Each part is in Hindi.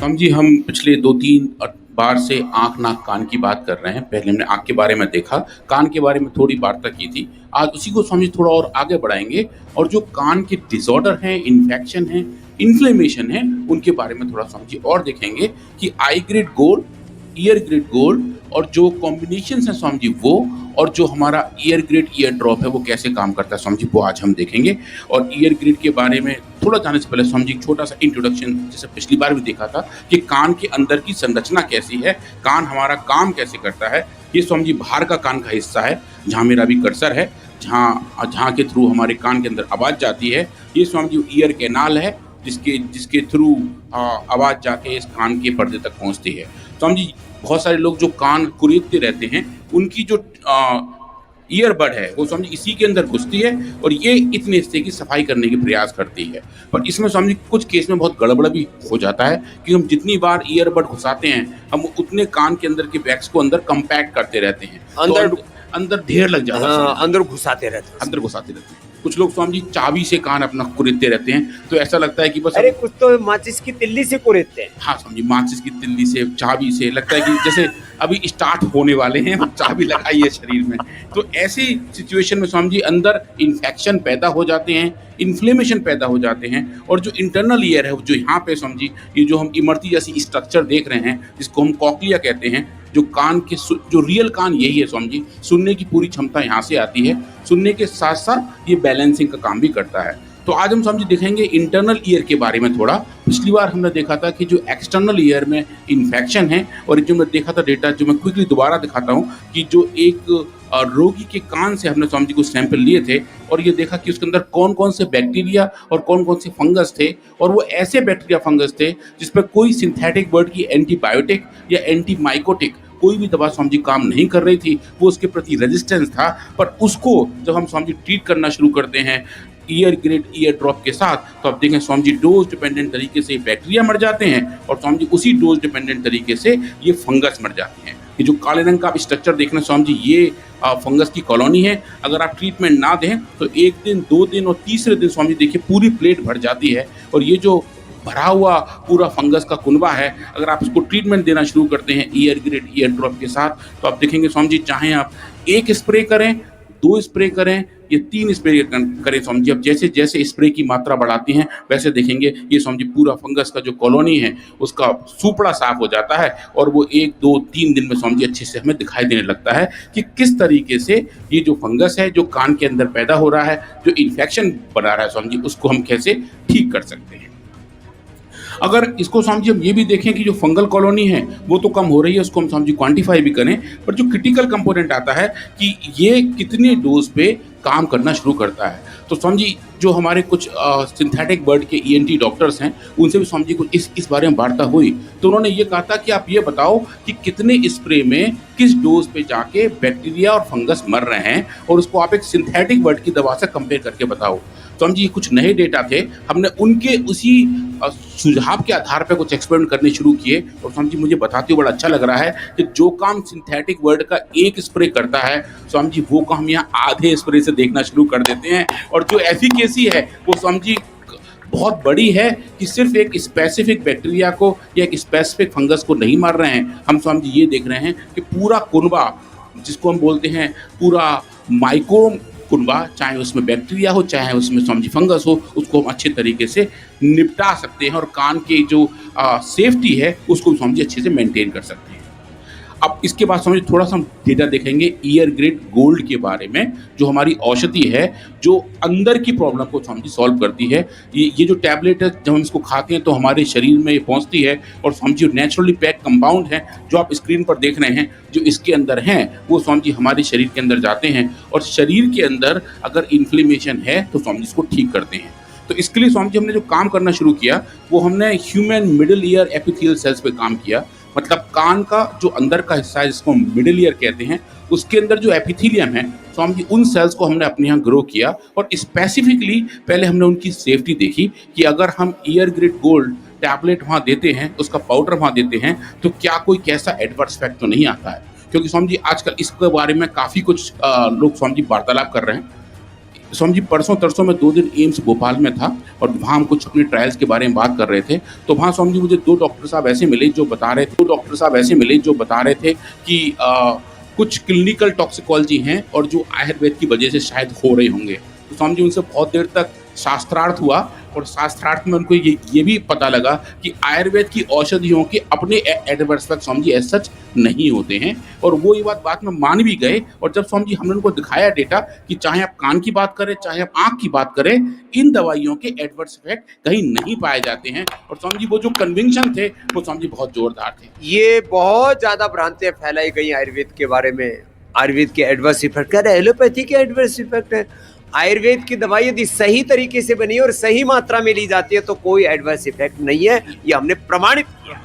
जी, हम पिछले 2-3 बार से आँख, नाक, कान की बात कर रहे हैं। पहले हमने आँख के बारे में देखा, कान के बारे में थोड़ी वार्ता की थी। आज उसी को समझिए थोड़ा और आगे बढ़ाएँगे और जो कान के डिसऑर्डर हैं, इन्फेक्शन है, इन्फ्लेमेशन है, उनके बारे में थोड़ा समझिए और देखेंगे कि आई ग्रेड गोल्ड, ईयर ग्रेड गोल्ड और जो कॉम्बिनेशंस हैं समझिए वो और जो हमारा ईयर ग्रेड ईयर ड्रॉप है वो कैसे काम करता है समझिए वो आज हम देखेंगे। और ईयर ग्रेड के बारे में थोड़ा जानने से पहले समझिए एक छोटा सा इंट्रोडक्शन, जैसे पिछली बार भी देखा था कि कान के अंदर की संरचना कैसी है, कान हमारा काम कैसे करता है। ये समझिए बाहर का कान का हिस्सा है, जहाँ मेरा अभी कर्सर है, जहाँ जहाँ के थ्रू हमारे कान के अंदर आवाज़ जाती है। ये समझिए ईयर कैनाल है, जिसके जिसके थ्रू आवाज़ जाके इस कान के पर्दे तक पहुँचती है। समझिए बहुत सारे लोग जो कान कुरेदते रहते हैं, उनकी जो ईयरबड है वो समझिए इसी के अंदर घुसती है और ये इतने हिस्से की सफाई करने की प्रयास करती है। पर इसमें समझिए कुछ केस में बहुत गड़बड़ भी हो जाता है कि हम जितनी बार ईयरबड घुसाते हैं, हम उतने कान के अंदर के वैक्स को अंदर कम्पैक्ट करते रहते हैं। तो अंदर अंदर ढेर लग जाता है, हाँ, अंदर घुसाते रहते हैं। अंदर घुसाते रहते हैं। कुछ लोग स्वामी जी चाबी से कान अपना कुरेदते रहते हैं, तो ऐसा लगता है कि बस अरे कुछ तो माचिस की तिल्ली से कुरेदते हैं। हाँ, समझिए माचिस की तिल्ली से, चाबी से लगता है कि जैसे अभी स्टार्ट होने वाले हैं और चाबी लगाई है शरीर में। तो ऐसी सिचुएशन में स्वामी जी अंदर इन्फेक्शन पैदा हो जाते हैं, इन्फ्लेमेशन पैदा हो जाते हैं और जो इंटरनल ईयर है, जो यहाँ पे समझिए ये जो हम इमरती जैसी स्ट्रक्चर देख रहे हैं, जिसको हम कॉक्लिया कहते हैं, जो कान के जो रियल कान यही है स्वामी जी, सुनने की पूरी क्षमता यहाँ से आती है। सुनने के साथ-साथ ये बैलेंसिंग का काम भी करता है। तो आज हम समझिए देखेंगे इंटरनल ईयर के बारे में थोड़ा। पिछली बार हमने देखा था कि जो एक्सटर्नल ईयर में इन्फेक्शन है और जो मैं देखा था डेटा, जो मैं क्विकली दोबारा दिखाता हूँ कि जो एक रोगी के कान से हमने स्वामी जी कुछ सैंपल लिए थे और ये देखा कि उसके अंदर कौन-कौन से बैक्टीरिया और कौन-कौन से फंगस थे और वो ऐसे बैक्टीरिया फंगस थे जिस पे कोई सिंथेटिक वर्ड की एंटीबायोटिक या एंटीमाइकोटिक कोई भी दवा स्वामी जी काम नहीं कर रही थी। वो उसके प्रति रेजिस्टेंस था, पर उसको जब हम स्वामी जी ट्रीट करना शुरू करते हैं ईयर ग्रेड ईयर ड्रॉप के साथ, तो आप देखें स्वामी जी डोज डिपेंडेंट तरीके से बैक्टीरिया मर जाते हैं और स्वामी जी उसी डोज डिपेंडेंट तरीके से ये फंगस मर जाते हैं। ये जो काले रंग का आप स्ट्रक्चर देख रहे हैं स्वामी जी, ये फंगस की कॉलोनी है। अगर आप ट्रीटमेंट ना दें तो 1 दिन, 2 दिन और तीसरे दिन स्वामी जी देखिए पूरी प्लेट भर जाती है और ये जो भरा हुआ पूरा फंगस का कुनबा है, अगर आप इसको ट्रीटमेंट देना शुरू करते हैं ईयर ग्रेड ईयर ड्रॉप के साथ, तो आप देखेंगे स्वामी जी चाहे आप 1 स्प्रे करें, 2 स्प्रे करें या 3 स्प्रे करें स्वामी जी, अब जैसे-जैसे स्प्रे की मात्रा बढ़ाती हैं वैसे देखेंगे ये स्वामी जी पूरा फंगस का जो कॉलोनी है उसका सूपड़ा साफ हो जाता है और वो 1, 2, 3 दिन में स्वामी जी अच्छे से हमें दिखाई देने लगता है कि किस तरीके से ये जो फंगस है जो कान के अंदर पैदा हो रहा है, जो इन्फेक्शन बना रहा है स्वामी जी, उसको हम कैसे ठीक कर सकते हैं। अगर इसको स्वामी जी हम ये भी देखें कि जो फंगल कॉलोनी है वो तो कम हो रही है, उसको हम स्वामी जी क्वांटिफाई भी करें, पर जो क्रिटिकल कंपोनेंट आता है कि ये कितने डोज पे काम करना शुरू करता है। तो स्वामी जी जो हमारे कुछ सिंथेटिक वर्ड के ईएनटी डॉक्टर्स हैं, उनसे भी स्वामी जी को इस बारे में वार्ता हुई, तो उन्होंने ये कहा था कि आप ये बताओ कि कितने स्प्रे में किस डोज पे जाके बैक्टीरिया और फंगस मर रहे हैं और उसको आप एक सिंथेटिक वर्ड की दवा से कंपेयर करके बताओ। स्वामी जी कुछ नए डेटा थे, हमने उनके उसी सुझाव के आधार पे कुछ एक्सपेरिमेंट करने शुरू किए और स्वामी जी मुझे बताते हुए बड़ा अच्छा लग रहा है कि जो काम सिंथेटिक वर्ड का 1 स्प्रे करता है, स्वामी जी वो काम यहाँ आधे स्प्रे से देखना शुरू कर देते हैं और जो एफिकेसी है वो स्वामी जी बहुत बड़ी है कि सिर्फ एक स्पेसिफिक बैक्टीरिया को या एक स्पेसिफिक फंगस को नहीं मार रहे हैं। हम स्वामी जी ये देख रहे हैं कि पूरा कुनबा, जिसको हम बोलते हैं पूरा माइक्रो कुनबा, चाहे उसमें बैक्टीरिया हो चाहे उसमें स्वामी जी फंगस हो, उसको हम अच्छे तरीके से निपटा सकते हैं और कान की जो सेफ्टी है उसको स्वामी जी अच्छे से मेंटेन कर सकते हैं। अब इसके बाद समझिए थोड़ा सा हम डेटा देखेंगे ईयर ग्रेड गोल्ड के बारे में, जो हमारी औषधि है जो अंदर की प्रॉब्लम को स्वामी जी सॉल्व करती है। ये जो टैबलेट है जब हम इसको खाते हैं तो हमारे शरीर में ये पहुंचती है और Swami ji naturally pack compound है जो आप स्क्रीन पर देख रहे हैं, जो इसके अंदर हैं वो स्वामी जी हमारे शरीर के अंदर जाते हैं और शरीर के अंदर अगर इन्फ्लेमेशन है तो स्वामी जी इसको ठीक करते हैं। तो इसके लिए स्वामी जी हमने जो काम करना शुरू किया वो हमने human middle ear epithelial cells पे काम किया। मतलब कान का जो अंदर का हिस्सा है जिसको मिडिल ईयर कहते हैं, उसके अंदर जो एपिथेलियम है स्वामी जी उन सेल्स को हमने अपने यहाँ ग्रो किया और स्पेसिफिकली पहले हमने उनकी सेफ्टी देखी कि अगर हम ईयर ग्रेड गोल्ड टैबलेट वहाँ देते हैं, उसका पाउडर वहाँ देते हैं, तो क्या कोई कैसा एडवर्स इफेक्ट तो नहीं आता है। क्योंकि स्वामी जी आजकल इसके बारे में काफ़ी कुछ लोग स्वामी जी वार्तालाप कर रहे हैं। स्वामी जी परसों तरसों मैं 2 दिन एम्स भोपाल में था और वहाँ हम कुछ अपने ट्रायल्स के बारे में बात कर रहे थे। तो वहाँ स्वामी जी मुझे 2 डॉक्टर साहब ऐसे मिले जो बता रहे थे कि कुछ क्लिनिकल टॉक्सिकोलॉजी हैं और जो आयुर्वेद की वजह से शायद हो रहे होंगे। तो स्वामी जी उनसे बहुत देर तक शास्त्रार्थ हुआ और शास्त्रार्थ में उनको ये भी पता लगा कि आयुर्वेद की औषधियों के अपने adverse effect Swami ji as such नहीं होते हैं और वो ये बात में मान भी गए। और जब स्वामी जी हमने उनको दिखाया डेटा कि चाहे आप कान की बात करें चाहे आप आँख की बात करें, इन दवाइयों के एडवर्स इफेक्ट कहीं नहीं पाए जाते हैं। और स्वामी जी वो जो कन्विक्शन थे वो स्वामी जी बहुत जोरदार थे। ये बहुत ज्यादा भ्रांतियां फैलाई गई आयुर्वेद के बारे में। आयुर्वेद के एडवर्स इफेक्ट, कह रहे एलोपैथी के एडवर्स इफेक्ट है। आयुर्वेद की दवाई यदि सही तरीके से बनी है और सही मात्रा में ली जाती है तो कोई एडवर्स इफेक्ट नहीं है, ये हमने प्रमाणित किया।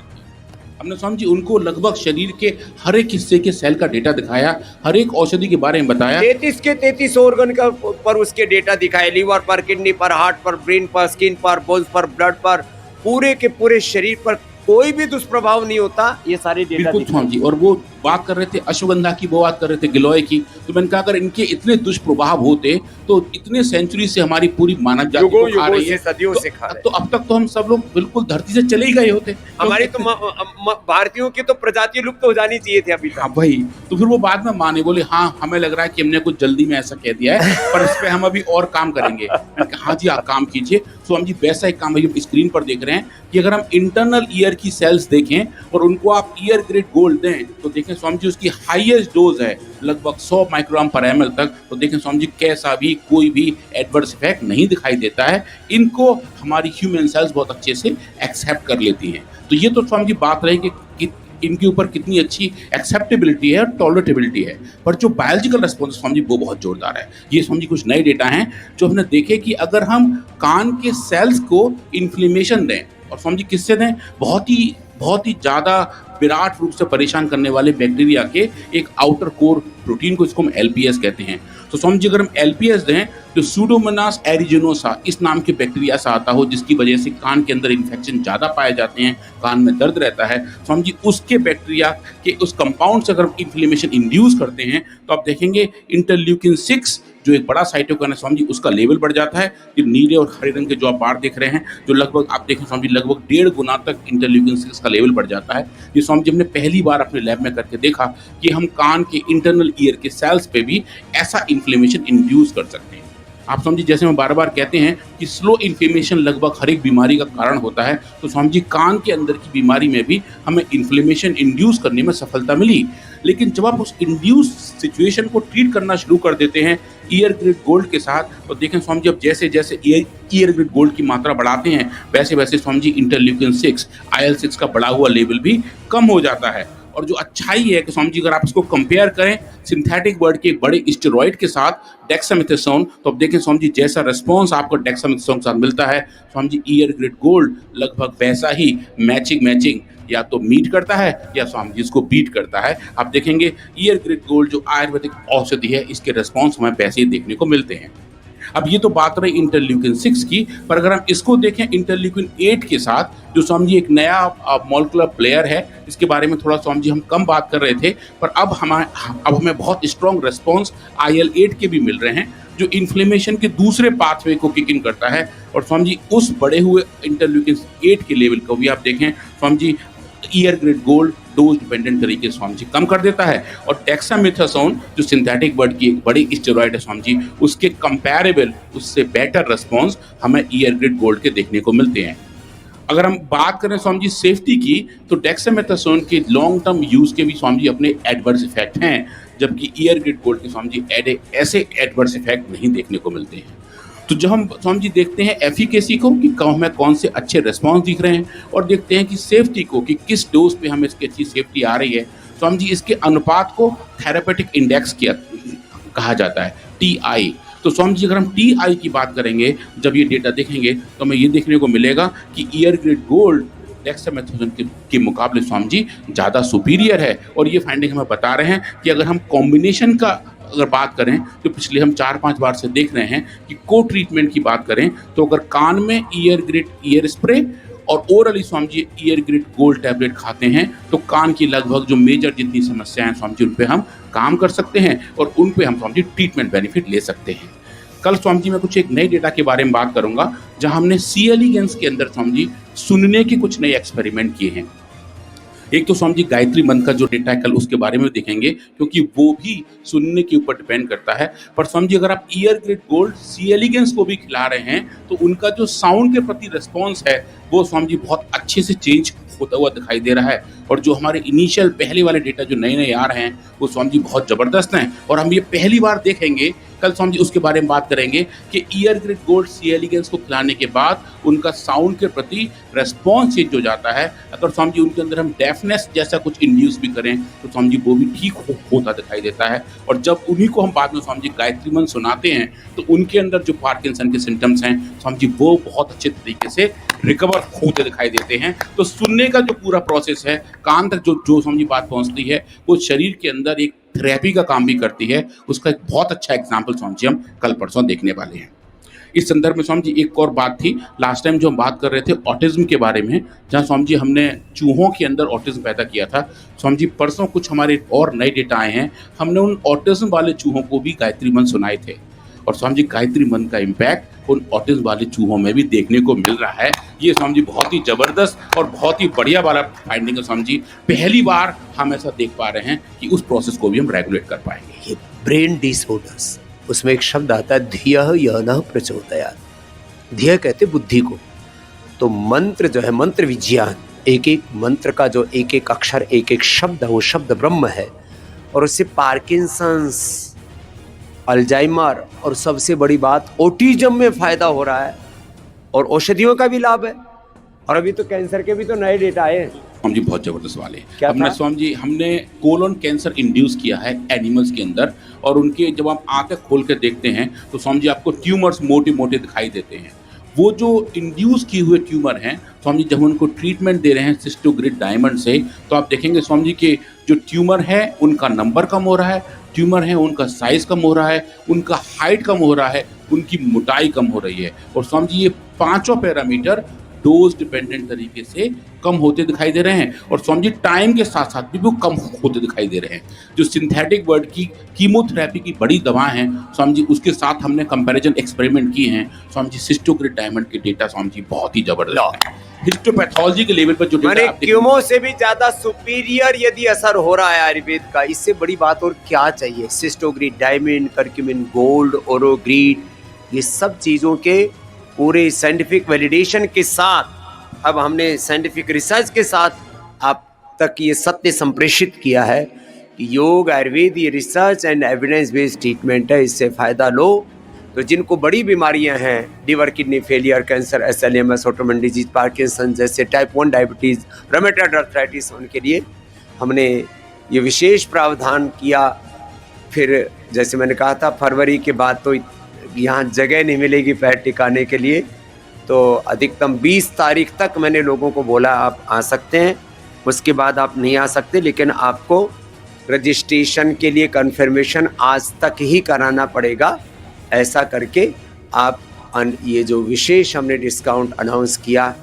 हमने स्वामी जी उनको लगभग शरीर के हर एक हिस्से के सेल का डेटा दिखाया, हर एक औषधि के बारे में बताया। 33 के 33 ऑर्गन का पर उसके डेटा दिखाए, लीवर पर, किडनी पर, हार्ट पर, ब्रेन पर, स्किन पर, बोन्स पर, ब्लड पर, पूरे के पूरे शरीर पर कोई भी दुष्प्रभाव नहीं होता। ये सारे डेटा बिल्कुल स्वामी जी। और वो बात कर रहे थे अश्वगंधा की, वो बात कर रहे थे गिलोय की। तो मैंने कहा अगर इनके इतने दुष्प्रभाव होते तो इतने सेंचुरी से हमारी पूरी मानव जाति को खा रही है, सदियों से खा रहे, तो अब तक तो हम सब लोग बिल्कुल धरती से चले ही गए होते। हमारी तो भारतीयों की तो प्रजाति लुप्त हो जानी चाहिए थी अभी तक। हाँ वही। तो फिर वो बाद में माने, बोले हाँ हमें लग रहा है कि हमने कुछ जल्दी में ऐसा कह दिया है पर इस पे हम अभी और काम करेंगे। मैंने कहा हाँ जी आप काम कीजिए। तो हम जी वैसा एक काम भाई स्क्रीन पर देख रहे हैं कि अगर हम इंटरनल ईयर की सेल्स देखें और उनको आप ईयर ग्रेड गोल्ड दें तो देखें स्वामी जी उसकी हाईएस्ट डोज है लगभग 100 माइक्रोग्राम पर एमएल तक। तो देखें स्वामी जी कैसा भी कोई भी एडवर्स इफेक्ट नहीं दिखाई देता है। इनको हमारी ह्यूमन सेल्स बहुत अच्छे से एक्सेप्ट कर लेती हैं। तो ये तो स्वामी जी बात रही कि इनके ऊपर कितनी अच्छी एक्सेप्टेबिलिटी है और टॉलरेटेबिलिटी है। पर जो बायोलॉजिकल रिस्पॉन्स स्वामी जी वो बहुत जोरदार है। ये स्वामी जी कुछ नए डेटा हैं जो हमने देखे कि अगर हम कान के सेल्स को इन्फ्लेमेशन दें और स्वामी जी किससे दें, बहुत ही ज़्यादा विराट रूप से परेशान करने वाले बैक्टीरिया के एक आउटर कोर प्रोटीन को, इसको हम एलपीएस कहते हैं। तो स्वामी जी अगर हम एलपीएस दें तो सूडोमोनास एरिजिनोसा इस नाम के बैक्टीरिया से आता हो जिसकी वजह से कान के अंदर इन्फेक्शन ज़्यादा पाए जाते हैं, कान में दर्द रहता है। स्वामी जी उसके बैक्टीरिया के उस कंपाउंड से अगर हम इन्फ्लेमेशन इंड्यूस करते हैं तो आप देखेंगे इंटरल्यूकिन 6 जो एक बड़ा साइटोकाइन है स्वामी जी उसका लेवल बढ़ जाता है। कि नीले और हरे रंग के जो आप बार देख रहे हैं जो लगभग आप देखें स्वामी जी लगभग 1.5 गुना तक इंटरल्यूकिन 6 का लेवल बढ़ जाता है। ये स्वामी जी हमने पहली बार अपने लैब में करके देखा कि हम कान के इंटरनल ईयर के सेल्स पे भी ऐसा इन्फ्लेमेशन इंड्यूस कर सकते हैं। आप स्वामी जी जैसे हम बार बार कहते हैं कि स्लो इन्फ्लेमेशन लगभग हर एक बीमारी का कारण होता है। तो स्वामी जी कान के अंदर की बीमारी में भी हमें इन्फ्लेमेशन इंड्यूस करने में सफलता मिली। लेकिन जब आप उस इंड्यूस सिचुएशन को ट्रीट करना शुरू कर देते हैं ईयर ग्रेड गोल्ड के साथ तो देखें स्वामी जी अब जैसे जैसे ईयर ग्रेड गोल्ड की मात्रा बढ़ाते हैं वैसे वैसे स्वामी जी इंटरल्यूकिन 6 IL-6 का बढ़ा हुआ लेवल भी कम हो जाता है। और जो अच्छाई है कि स्वामी जी अगर आप इसको कंपेयर करें सिंथेटिक वर्ड के एक बड़े स्टेरॉइड के साथ डेक्सामेथासोन तो अब देखें स्वामी जी जैसा रिस्पॉन्स आपको डेक्सामेथासोन के साथ मिलता है स्वामी जी ईयर ग्रेड गोल्ड लगभग वैसा ही मैचिंग या तो मीट करता है या स्वामी जी इसको बीट करता है। आप देखेंगे ईयर ग्रेड गोल्ड जो आयुर्वेदिक औषधि है इसके रिस्पॉन्स हमें वैसे ही देखने को मिलते हैं। अब ये तो बात रही इंटरल्यूकिन 6 की, पर अगर हम इसको देखें इंटरल्यूकिन 8 के साथ जो स्वामी जी एक नया मॉलिक्यूलर प्लेयर है इसके बारे में थोड़ा स्वामी जी हम कम बात कर रहे थे पर अब हमें बहुत स्ट्रॉन्ग रिस्पॉन्स IL-8 के भी मिल रहे हैं जो इन्फ्लेमेशन के दूसरे पाथवे को किक इन करता है। और स्वामी जी उस बढ़े हुए इंटरल्यूकिन 8 के लेवल को भी आप देखें स्वामी जी ईयर ग्रेड गोल्ड डोज डिपेंडेंट तरीके से स्वामी जी कम कर देता है। और डेक्सामेथासोन जो सिंथेटिक वर्ड की एक बड़ी स्टेरॉइड है स्वामी जी उसके कंपैरेबल उससे बेटर रिस्पॉन्स हमें ईयर ग्रेड गोल्ड के देखने को मिलते हैं। अगर हम बात करें स्वामी जी सेफ्टी की तो डेक्सामेथासोन के लॉन्ग टर्म यूज के भी स्वामी जी अपने एडवर्स इफेक्ट हैं जबकि ईयर ग्रेड गोल्ड के स्वामी जी ऐसे एडवर्स इफेक्ट नहीं देखने को मिलते हैं। तो जब हम स्वामी जी देखते हैं एफिकेसी को कि हमें कौन से अच्छे रिस्पॉन्स दिख रहे हैं और देखते हैं कि सेफ्टी को कि किस डोज पे हमें इसकी अच्छी सेफ्टी आ रही है स्वामी जी इसके अनुपात को थेरेपेटिक इंडेक्स कहा जाता है TI। तो स्वामी जी अगर हम TI की बात करेंगे जब ये डेटा देखेंगे तो हमें ये देखने को मिलेगा कि ईयर ग्रेड गोल्ड डेक्सामेथासोन के मुकाबले स्वामी जी ज़्यादा सुपीरियर है। और ये फाइंडिंग हमें बता रहे हैं कि अगर हम कॉम्बिनेशन का अगर बात करें तो पिछले हम 4-5 बार से देख रहे हैं कि को ट्रीटमेंट की बात करें तो अगर कान में ईयर स्प्रे और ओरली स्वामी जी ईयर ग्रेड गोल्ड टैबलेट खाते हैं तो कान की लगभग जो मेजर जितनी समस्याएं स्वामी जी उन पे हम काम कर सकते हैं और उन पे हम स्वामी जी ट्रीटमेंट बेनिफिट ले सकते हैं। कल स्वामी जी मैं कुछ एक नए डेटा के बारे में बात करूंगा, जहां हमने सी एलिगेंस के अंदर स्वामी जी सुनने के कुछ नए एक्सपेरिमेंट किए हैं। एक तो स्वामी जी गायत्री मंत्र का जो डेटा है कल उसके बारे में देखेंगे, क्योंकि वो भी सुनने के ऊपर डिपेंड करता है। पर स्वामी जी अगर आप ईयर ग्रेड गोल्ड सी एलिगेंस को भी खिला रहे हैं तो उनका जो साउंड के प्रति रिस्पॉन्स है वो स्वामी जी बहुत अच्छे से चेंज होता हुआ दिखाई दे रहा है। और जो हमारे इनिशियल पहले वाले डेटा जो नए नए आ रहे हैं वो स्वामी जी बहुत ज़बरदस्त हैं, और हम ये पहली बार देखेंगे कल स्वामी जी उसके बारे में बात करेंगे कि ईयर ग्रेड गोल्ड सी एलिगेंस को खिलाने के बाद उनका साउंड के प्रति रेस्पॉन्स चेंज हो जाता है। अगर स्वामी जी उनके अंदर हम डेफनेस जैसा कुछ इंड्यूस भी करें तो स्वामी जी वो भी ठीक होता दिखाई देता है। और जब उन्हीं को हम बाद में स्वामी जी गायत्री मंत्र सुनाते हैं तो उनके अंदर जो पार्किंसन के सिम्टम्स हैं स्वामी जी वो बहुत अच्छे तरीके से रिकवर होते दिखाई देते हैं। तो सुनने का जो पूरा प्रोसेस है, कान तक जो स्वामी जी बात पहुंचती है, वो शरीर के अंदर एक थेरेपी का काम भी करती है। उसका एक बहुत अच्छा एग्जाम्पल स्वामी जी हम कल परसों देखने वाले हैं। इस संदर्भ में स्वामी जी एक और बात थी, लास्ट टाइम जो हम बात कर रहे थे ऑटिज्म के बारे में, जहाँ स्वामी जी हमने चूहों के अंदर ऑटिज्म पैदा किया था। स्वामी जी परसों कुछ हमारे और नए डेटा आए हैं, हमने उन ऑटिज्म वाले चूहों को भी गायत्री मंत्र सुनाए थे, और स्वामी जी गायत्री मंत्र का इम्पैक्ट उन ऑटिज्म वाले चूहों में भी देखने को मिल रहा है। ये स्वामी जी बहुत ही ज़बरदस्त और बहुत ही बढ़िया वाला फाइंडिंग है स्वामी जी। पहली बार हम ऐसा देख पा रहे हैं कि उस प्रोसेस को भी हम रेगुलेट कर पाएंगे। ये ब्रेन डिसऑर्डर्स, उसमें एक शब्द आता है धियः यनः प्रचोदयात्। धियः कहते बुद्धि को। तो मंत्र जो है, मंत्र विज्ञान, एक एक मंत्र का जो एक एक अक्षर एक एक शब्द है वो शब्द ब्रह्म है, और उससे पार्किंसंस, अल्जाइमर और सबसे बड़ी बात ऑटिज्म में फायदा हो रहा है, और औषधियों का भी लाभ है। और अभी तो कैंसर के भी तो नए डेटा आए हैं स्वामी जी, बहुत जबरदस्त वाले। क्या हमने था? स्वामी जी हमने कोलोन कैंसर इंड्यूस किया है एनिमल्स के अंदर, और उनके जब आप आंखें खोल कर देखते हैं तो स्वामी जी आपको ट्यूमर्स मोटे मोटे दिखाई देते हैं। वो जो इंड्यूस किए हुए ट्यूमर हैं स्वामी जी, जब उनको ट्रीटमेंट दे रहे हैं सिस्टोग्रिड डायमंड से, तो आप देखेंगे स्वामी जी के जो ट्यूमर है उनका नंबर कम हो रहा है, ट्यूमर है उनका साइज कम हो रहा है, उनका हाइट कम हो रहा है, उनकी मोटाई कम हो रही है। और स्वामी जी ये पांचों पैरामीटर डोज डिपेंडेंट तरीके से कम होते दिखाई दे रहे हैं, और स्वामी जी टाइम के साथ साथ भी वो कम होते दिखाई दे रहे हैं। जो सिंथेटिक वर्ड की कीमोथेरेपी की बड़ी दवाएं हैं स्वामी जी, उसके साथ हमने कंपैरिजन एक्सपेरिमेंट किए हैं स्वामी जी। सिस्टोग्रिड डायमंड के डेटा स्वामी जी बहुत ही जबरदस्त है। हिस्टोपैथोलॉजी के लेवल पर जो माने डेटा क्यूमो से भी ज्यादा सुपीरियर यदि असर हो रहा है आयुर्वेद का, इससे बड़ी बात और क्या चाहिए। सिस्टोग्रिड डायमंड, कर्क्यूमिन गोल्ड, ओरोग्रीड, ये सब चीजों के पूरे साइंटिफिक वैलिडेशन के साथ, अब हमने साइंटिफिक रिसर्च के साथ आप तक ये सत्य संप्रेषित किया है कि योग, आयुर्वेद ये research and evidence based treatment है, इससे फ़ायदा लो। तो जिनको बड़ी बीमारियां हैं, liver kidney failure, cancer, SLMS, autoimmune disease, Parkinson जैसे टाइप 1 डायबिटीज़, रूमेटॉइड आर्थराइटिस, उनके लिए हमने ये विशेष प्रावधान किया। फिर जैसे मैंने कहा था फरवरी के बाद तो यहाँ जगह नहीं मिलेगी पैर टिकाने के लिए, तो अधिकतम 20 तारीख तक मैंने लोगों को बोला आप आ सकते हैं, उसके बाद आप नहीं आ सकते, लेकिन आपको रजिस्ट्रेशन के लिए कन्फर्मेशन आज तक ही कराना पड़ेगा। ऐसा करके आप ये जो विशेष हमने डिस्काउंट अनाउंस किया,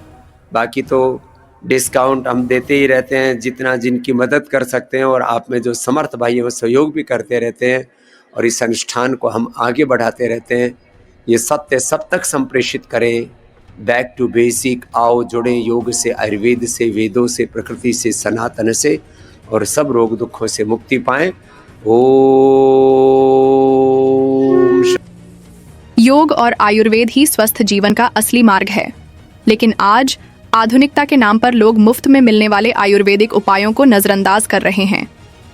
बाकी तो डिस्काउंट हम देते ही रहते हैं जितना जिनकी मदद कर सकते हैं, और आप में जो समर्थ भाई हैं वो सहयोग भी करते रहते हैं, और इस अनुष्ठान को हम आगे बढ़ाते रहते हैं। ये सत्य सब तक संप्रेषित करें। बैक टू बेसिक, आओ जुड़ें योग से, आयुर्वेद से, वेदों से, प्रकृति से, सनातन से, और सब रोग दुखों से मुक्ति पाएं। ओम। योग और आयुर्वेद ही स्वस्थ जीवन का असली मार्ग है, लेकिन आज आधुनिकता के नाम पर लोग मुफ्त में मिलने वाले आयुर्वेदिक उपायों को नजरअंदाज कर रहे हैं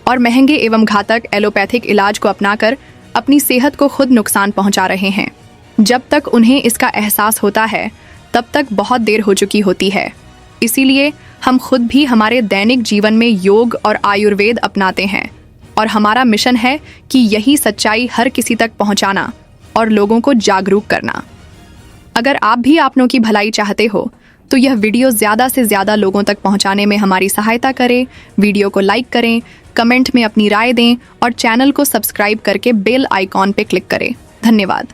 और महंगे एवं घातक एलोपैथिक इलाज को अपनाकर अपनी सेहत को खुद नुकसान पहुंचा रहे हैं। जब तक उन्हें इसका एहसास होता है तब तक बहुत देर हो चुकी होती है। इसीलिए हम खुद भी हमारे दैनिक जीवन में योग और आयुर्वेद अपनाते हैं, और हमारा मिशन है कि यही सच्चाई हर किसी तक पहुंचाना और लोगों को जागरूक करना। अगर आप भी आपनों की भलाई चाहते हो तो यह वीडियो ज़्यादा से ज़्यादा लोगों तक पहुंचाने में हमारी सहायता करें। वीडियो को लाइक करें, कमेंट में अपनी राय दें और चैनल को सब्सक्राइब करके बेल आइकॉन पे क्लिक करें। धन्यवाद।